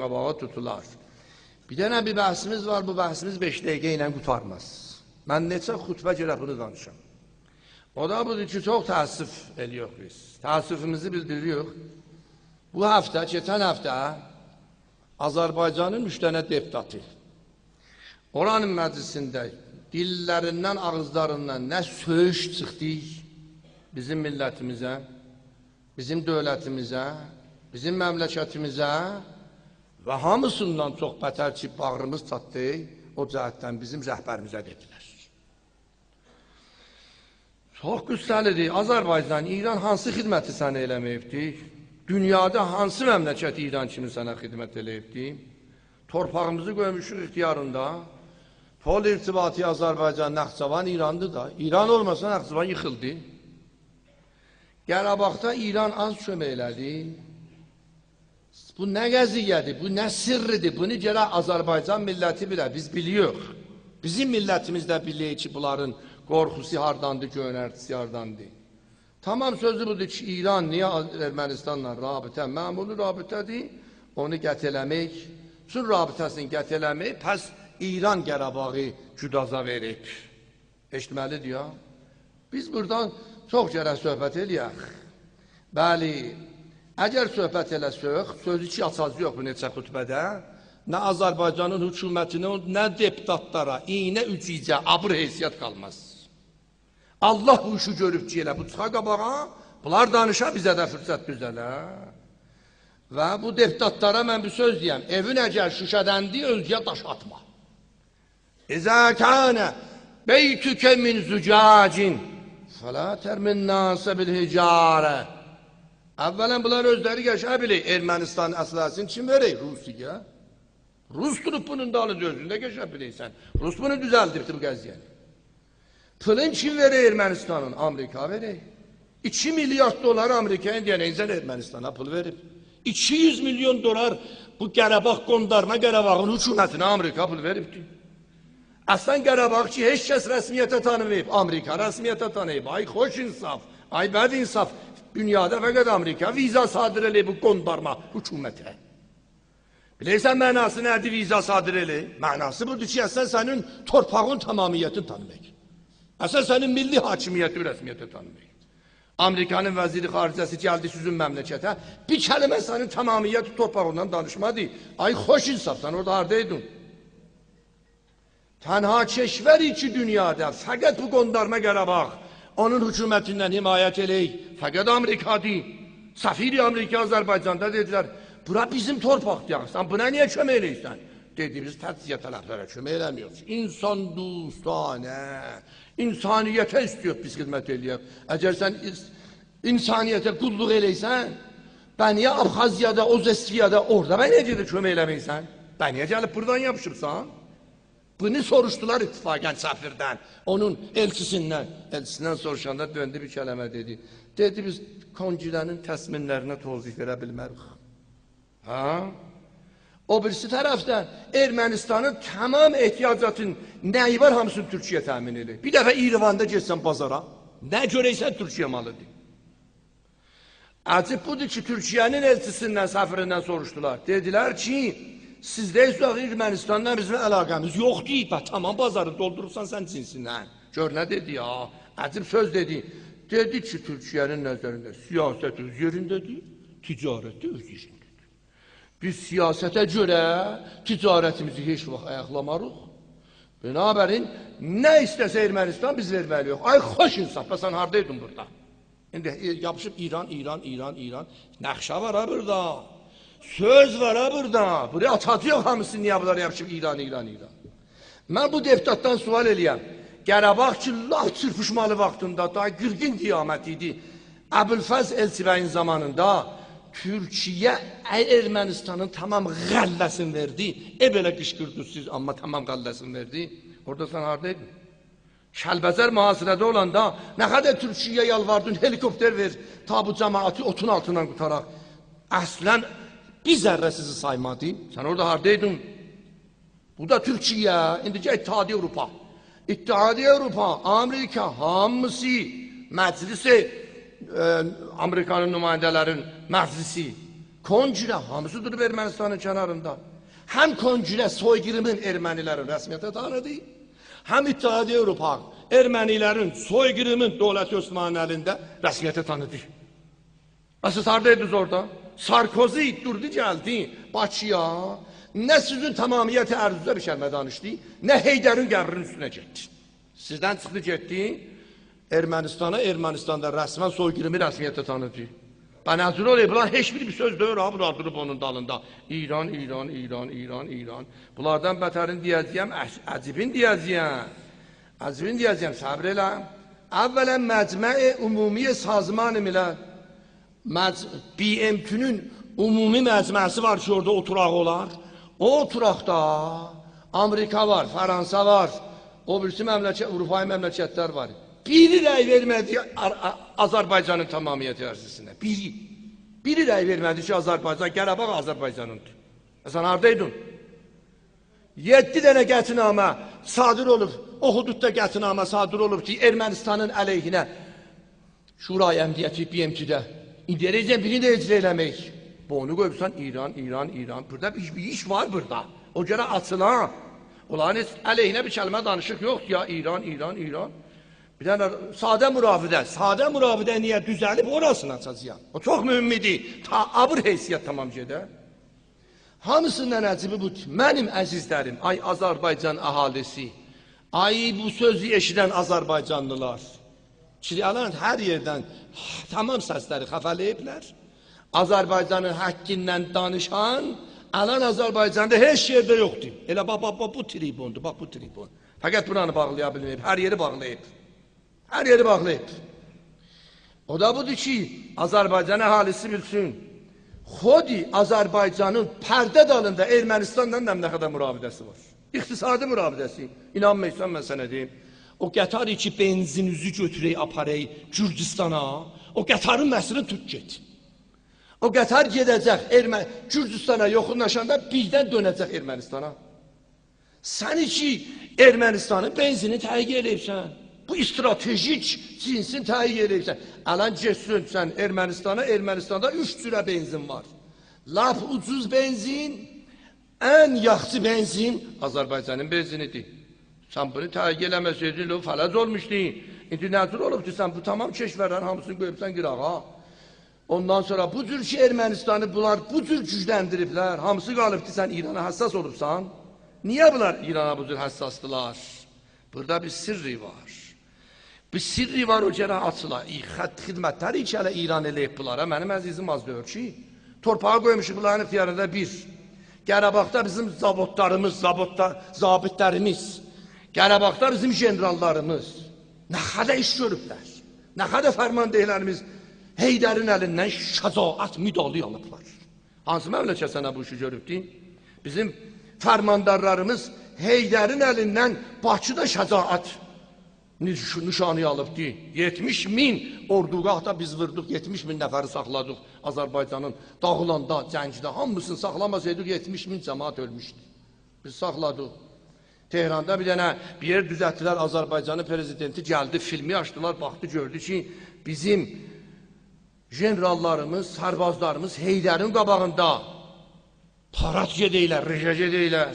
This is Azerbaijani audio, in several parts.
qabağa tutular. Bir dənə bir bəhsimiz var, bu bəhsimiz 5 dəqiqə ilə qutarmaz. Mən neçə xütbə görə bunu danışam. O da budur ki, çox təəssüf ediyoruz biz. Təəssüfümüzü bildiriyoruz. Bu həftə, keçən həftə Azərbaycanın 3 dənə deputatı oranın məclisində dillərindən, ağızlarından nə söyüş çıxdı bizim millətimizə, bizim dövlətimizə, bizim məmləkətimizə və hamısından çox bətər ki, bağrımız çatdı, o cəhətdən bizim rəhbərimizə dedilər. Çox qüssəlidir. Azərbaycan, İran hansı xidməti sənə eləməyibdi? Dünyada hansı məmləkət İran kimi sənə xidmət eləyibdi? Torpağımızı qoymuşuq ixtiyarında. Pol irtibatı Azərbaycan, Naxçıvan İrandır da. İran olmasa Naxçıvan yıxıldı. Qarabağda İran az kömək elədi. Bu nə qəziyyədir, bu nə sirridir, bunu gərək Azərbaycan milləti bilər, biz biliyoruz. Bizim millətimiz də bilir ki, bunların qorxusu hardandır, gönərtisi hardandır. Tamam sözü budur ki, İran niyə Ermənistanla rabitə, məmulu rabitədir, onu qət eləmək, üçün rabitəsini qət eləmək, pəs İran Qərabağı Güdaza verib. Eşitməlidir ya. Biz buradan çox gərək söhbət eləyək. Bəli, əgər söhbət eləsək, sözü ki, açacı yox bu neçə xütbədə, nə Azərbaycanın hökumətinə, nə deputatlara, iynə ücicə, abır heysiyyət qalmaz. Allah bu işi görüb ki, elə bu çıxa qabağa, bunlar danışa bizə də fürsət düzələ. Və bu deputatlara mən bir söz deyəm, evin əgər şüşədəndi, özgə daş atma. İzə kənə beytükə min zücacin fələ tərmin nəsə bil hicarə. Əvvələn bunlar özləri yaşa bilir. Ermənistan əslasını kim verək? Rusiya. Rus trupunun dalı özündə yaşa bilirsən. Rus bunu düzəldirdi bu qəziyyəni. Pılın kim verək Ermənistanın? Amerika verək. 2 milyard dolar Amerikaya deyənəyizən Ermənistana pul verib. 200 milyon dolar bu Qarabağ qondarma Qarabağın hükümətinə Amerika pul veribdi. Aslan Qarabağ ki, heç kəs rəsmiyyətə tanımayıb. Amerika rəsmiyyətə tanıyıb. Ay xoş insaf, ay bəd insaf. Dünyada fəqət Amerika viza sadir eləyib bu qondarma hükümətə. Bilirsən mənası nədir viza sadir eləyib? Mənası budur ki, əsən sənin torpağın tamamiyyətini tanımaq. Əsən sənin milli hakimiyyəti rəsmiyyətə tanımaq. Amerikanın vəziri xaricəsi gəldi sizin məmləkətə, bir kəlmə sənin tamamiyyəti torpağından danışmadı. Ay xoş insaf, sən orada haradaydın? Tənha keşvəri ki dünyada, fəqət bu qondarma Qarabağ, onun hükümetinden himayət eləyik. Fəqət Amerikadır. Safiri Amerika Azərbaycanda dedilər, bura bizim torpaqdır, sən buna niyə kömək eləyirsən? Dedi, biz təcziyə tərəflərə kömək eləmiyoruz. İnsan dostanə, insaniyyətə istiyor biz xidmət eləyək. Əgər sən insaniyyətə qulluq eləysən, bən niyə Abxaziyada, Ozestiyada, orada bən niyə gedib kömək eləməysən? Bən niyə gəlib buradan yapışıbsan? Bunu soruşdular ittifaqən səfirdən, onun elçisindən soruşanda döndü bir kələmə dedi. Dedi, biz kongilənin təsminlərinə tozih verə bilmərik. Ha? O birisi tərəfdən Ermənistanın tamam ehtiyacatın nəyi var hamısını Türkiyə təmin edir. Bir dəfə İrivanda geçsən bazara, nə görəysən Türkiyə malıdır. Acib budur ki, Türkiyənin elçisindən, səfirindən soruşdular. Dedilər ki, sizdə Ermənistanla bizim əlaqəmiz yoxdur, tamam bazarı doldurursan sən cinsindən. Gör nə dedi ya, əcib söz dedi. Dedi ki, Türkiyənin nəzərində siyasət öz yerindədir, ticarət də öz yerindədir. Biz siyasətə görə ticarətimizi heç vaxt ayaqlamarıq. Binabərin, nə istəsə Ermənistan biz verməliyik. Ay, xoş insaf, sən haradaydın burada? İndi yapışıb İran. Nəxşə var ha burada. Söz var ha burada. Buraya atacı yox hamısı niyə bunlar yapışıb İran. Mən bu deputatdan sual eləyəm. Qarabağ ki, laf çırpışmalı vaxtında, daha qırğın qiyamət idi. Əbülfəz Elçibəyin zamanında Türkiyə Ermənistanın tamam qəlləsini verdi. Belə qışqırdınız siz, amma tamam qəlləsini verdi. Orada sən haradaydın? Kəlbəzər mühasirədə olanda nə qədər Türkiyə yalvardın, helikopter ver, tabu cəmaatı otun altından qutaraq. Əslən bir zərrə sizi saymadı. Sən orada haradaydın? Bu da Türkiyə, indicə İttihadi Avropa. İttihadi Avropa, Amerika hamısı məclisi, Amerikanın nümayəndələrin məclisi Kongre hamısı durub Ermənistanın kənarında. Həm kongre soyqırımın ermənilərin rəsmiyyətə tanıdı, həm İttihamiyyə Avropa ermənilərin soyqırımın dövləti Osmanlı əlində rəsmiyyətə tanıdı. Siz haradaydınız orada? Sarkozy durdu gəldi Bakıya, nə sizin tamamiyyəti ərzuzda bir kəlmə danışdı, nə Heydərin qəbrinin üstünə getdi. Sizdən çıxdı getdi, Ermənistana, Ermənistanda rəsmən soyqırımı rəsmiyyətə tanıdı. Ben hazır olayım, bunlar hiçbir söz değil ha, bunlar durup onun dalında. İran, İran, İran, İran, İran. Bunlardan beterin diyeceğim, acibin diyeceğim. Acibin diyeceğim, sabreyle. Evvelen Mecmai Umumi Sazman-ı Milal. BMT'nin umumi mecmuası var ki orada oturaq olar. O oturaqda Amerika var, Fransa var, o birisi memleket, Avrupa memleketler var. Biri rəy vermədi Azərbaycanın tamamiyyəti ərzisində. Biri rəy vermədi ki, Azərbaycan, Qarabağ Azərbaycanındır. Sən haradaydın? 7 dənə qətinamə sadir olub, o hududda qətinamə sadir olub ki, Ermənistanın əleyhinə Şurayı Əmniyyəti BMT-də. İndi eləyəcəm birini də icra eləmək. Bu onu qoyubsan İran, İran, İran. Burada bir iş var burada. O görə açılan. Onların əleyhinə bir kəlmə danışıq yoxdur ya, İran, İran, İran. Bir dənə sadə müravidə niyə düzəlib orasını açacağım. O çox mühümmidir. Ta abır heysiyyət tamam gedə. Hamısından əcibi bu. Mənim əzizlərim, ay Azərbaycan əhalisi, ay bu sözü eşidən Azərbaycanlılar. Çiliyaların hər yerdən tamam səsləri xəfələyiblər. Azərbaycanın həkkindən danışan, alan Azərbaycanda heç yerdə yoxdur. Elə bax, bu tribundur, bax bu tribun. Fəqət buranı bağlaya bilməyib, hər yeri bağlayıb. Her yeri bağlayıb. O da budur ki, Azərbaycan əhalisi bilsin. Xodi Azərbaycanın pərdə dalında Ermənistanla nə qədər müravidəsi var. İqtisadi müravidəsi. İnanmayırsan mən sənə deyim. O Qatar ki benzininizi götürək, aparək Gürcistana. O Qatarın məsəlini tut get. O Qatar gedəcək Gürcistana yoxunlaşanda birdən dönəcək Ermənistana. Sən ki Ermənistanın benzini təyin edibsən. Bu stratejik cinsin təyin edibsən. Alan getsin sən Ermənistana, Ermənistanda 3 cürə benzin var. Laf ucuz benzin, ən yaxşı benzin Azərbaycanın benzinidir. Sən bunu təyin eləməsəydin, o fələc olmuşdu. İndi nəzir olub ki, sən bu tamam keşvərlərin hamısını qoyubsan qırağa. Ondan sonra bu cür ki Ermənistanı bunlar bu cür gücləndiriblər. Hamısı qalıbdı, sən İrana həssas olubsan. Niyə bunlar İrana bu cür həssasdılar? Burada bir sirri var. Bir sirri var o cərə açıla. Xidmətləri ki, hələ İran eləyib bunlara. Mənim əzizim az deyir ki, torpağa qoymuşuq bunların ixtiyarında bir. Qarabağda bizim zavodlarımız, zabitlərimiz, Qarabağda bizim generallarımız nə qədər iş görüblər. Nə qədər fərmandehlərimiz Heydərin əlindən şəcaət müdalı alıblar. Hansı məmləkət sənə bu işi görübdü? Bizim fərmandarlarımız Heydərin əlindən Bakıda şəcaət nişanı alıbdı. 70.000 ordugahda biz vurduq, 70.000 nəfəri saxladıq. Azərbaycanın dağılanda, Cəngdə hamısını saxlamasaydıq 70.000 cəmaat ölmüşdü. Biz saxladıq. Tehranda bir dənə bir yer düzəltdilər, Azərbaycanın prezidenti gəldi, filmi açdılar, baxdı, gördü ki, bizim generallarımız, sərbazlarımız Heydərin qabağında parat gedəylər, rejə gedəylər.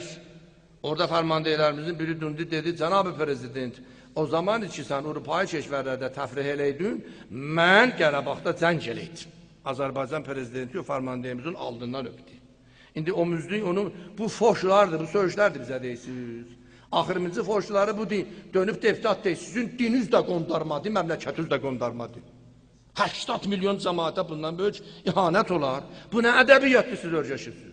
Orada fərmandehlərimizin biri döndü, dedi, cənab-ı prezident, o zaman ki, sən Avropa keşvərlərdə təfrih eləydin, mən Qarabağda cəng eləydim. Azərbaycan prezidenti o fərmandehimizin aldından öpdü. İndi o müzdük, bu foşlardır, bu söyüşlərdir bizə deyirsiniz. Axırıncı foşları bu deyil, dönüb deftat deyil, sizin dininiz də qondarmadı, məmləkətiniz də qondarmadı. 80 milyon cəmaata bundan böyük ihanət olar. Bu nə ədəbiyyatdır siz örgəşirsiniz?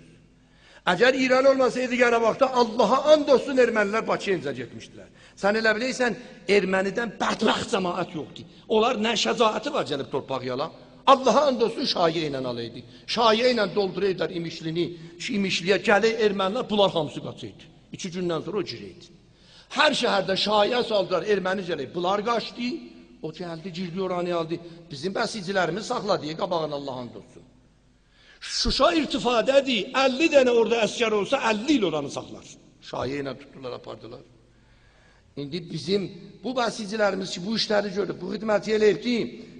Əgər İran olmasaydı Qarabağda Allaha and olsun ermənilər Bakıya incə getmişdilər. Sən elə biləysən, ermənidən bədbəxt cəmaət yoxdur. Onlar nə şəcaəti var gəlib torpaq yala? Allaha and olsun şayə ilə alaydı. Şayə ilə dolduraydılar imişliyə gələk ermənilər, bunlar hamısı qaçaydı. 2 gündən sonra o girəydi. Hər şəhərdə şayə saldılar, erməni gələk, bunlar qaçdı. O gəldi, girdi oranı aldı. Bizim bəsicilərimiz saxladı, qabağın Allah and olsun. Şuşa irtifadədir, 50 dənə orada əskər olsa 50 il oranı saxlar. Şayə ilə tutdular, apardılar. İndi bizim bu bəsicilərimiz ki, bu işləri görüb, bu xidməti eləyibdi,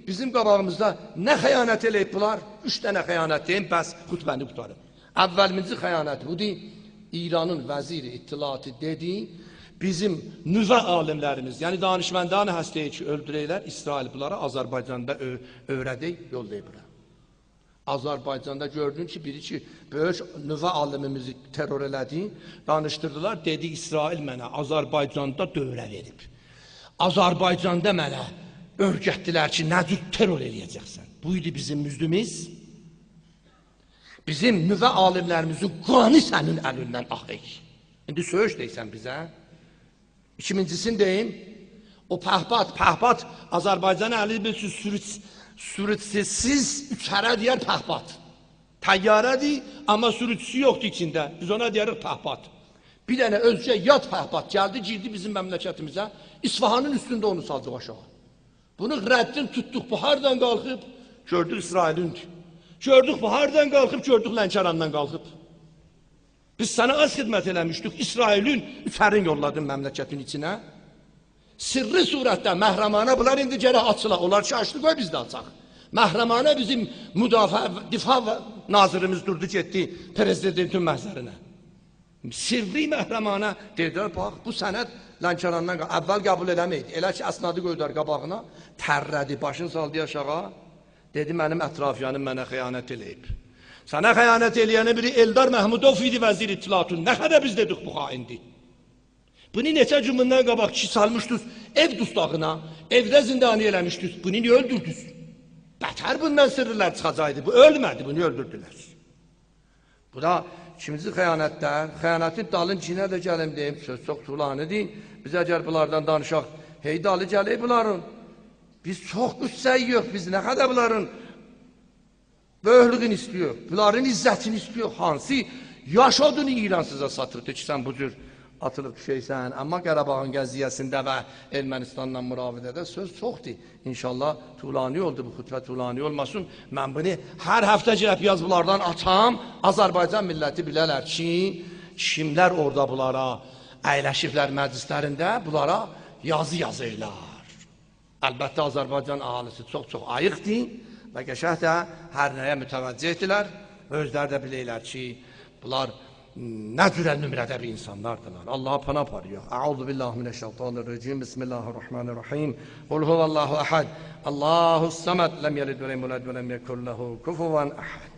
bizim qabağımızda nə xəyanət eləyib bunlar? 3 dənə xəyanət deyim, bəs xutbəni qutarım. Əvvəlinci xəyanət budur. İranın vəziri ittilatı dedi, bizim nüvə alimlərimiz, yəni danışmandanı həstəyə ki, öldürəklər, İsrail bunlara Azərbaycanda öyrədək, yollayıb bura. Azərbaycanda gördün ki, biri ki, böyük nüvə alimimizi terror elədi, danışdırdılar, dedi İsrail mənə Azərbaycanda dövrə verib. Azərbaycanda mənə örgətdilər ki, nə cür terror eləyəcəksən. Buydu bizim müzdümüz. Bizim nüvə alimlərimizin qanı sənin əlindən axır. İndi söz deysən bizə. İkincisini deyim. O pəhbat Azərbaycan əli bilsiz sürütsüz üçərə deyər pəhbat. Təyyarədir, amma sürütsüsü yoxdur içində. Biz ona deyirik pəhbat. Bir dənə özcə yad pəhbat gəldi, girdi bizim məmləkətimizə. İsfahanın üstündə onu saldıq aşağı. Bunu rəddin tutduq, bu hardan qalxıb? Gördük İsrailindir. Gördük bu hardan qalxıb, gördük Lənkərandan qalxıb. Biz sənə az xidmət eləmişdik, İsrailin üçərin yolladın məmləkətin içinə. Sirri surətdə məhramanə bunlar indi gərək açıla. Onlar ki, açdı qoy biz də açaq. Məhramanə bizim difa nazirimiz durdu getdi prezidentin məhzərinə. Sirri məhramanə dedilər, bax, bu sənət Lənkərandan əvvəl qəbul eləməydi. Elə ki, əsnadı qoydular qabağına, tərrədi, başını saldı aşağı. Dedi, mənim ətrafiyanım mənə xəyanət eləyib. Sənə xəyanət eləyəni biri Eldar Məhmudov idi vəzir ittilatın. Nə qədər biz dedik bu xaindi. Bunu neçə gün bundan qabaq kişi salmışdınız ev dustağına, evdə zindanı eləmişdiniz. Bunu niyə öldürdünüz? Bətər bundan sırrılar çıxacaqdı. Bu ölmədi, bunu öldürdülər. Bu da ikinci xəyanətlər. Xəyanətin dalın içinə də gəlim deyim, söz çox tuğlanıdır. Biz əgər bunlardan danışaq, hey dalı gələk bunların. Biz çox qüssəyi yox, biz nə qədər bunların böyüklüğünü istiyor, bunların izzətini istiyor. Hansı yaşadığını İran sizə satırdı ki, sən bu cür atılıb düşəysən. Amma Qarabağın qəziyyəsində və Ermənistanla müravidədə söz çoxdur. İnşallah tuğlani oldu, bu xütbə tuğlani olmasın. Mən bunu hər həftə girəb yazılardan açam. Azərbaycan milləti bilərlər ki, kimlər orada bunlara əyləşiblər məclislərində, bunlara yazı yazırlar. Əlbəttə Azərbaycan ahalisi çox-çox ayıqdır və qəşəng də hər nəyə mütəvəccihdirlər. Özləri də bilirlər ki, bunlar nə cürə nümerədə bir insanlardırlar. Allah'a pana parıyor. Əuzu billahi mineşşeytanirracim. Bismillahirrahmanirrahim. Qul huvallahu ehad. Allahus samad. Lem yelid ve lem yulad ve lem yekun lehu kufuven ehad.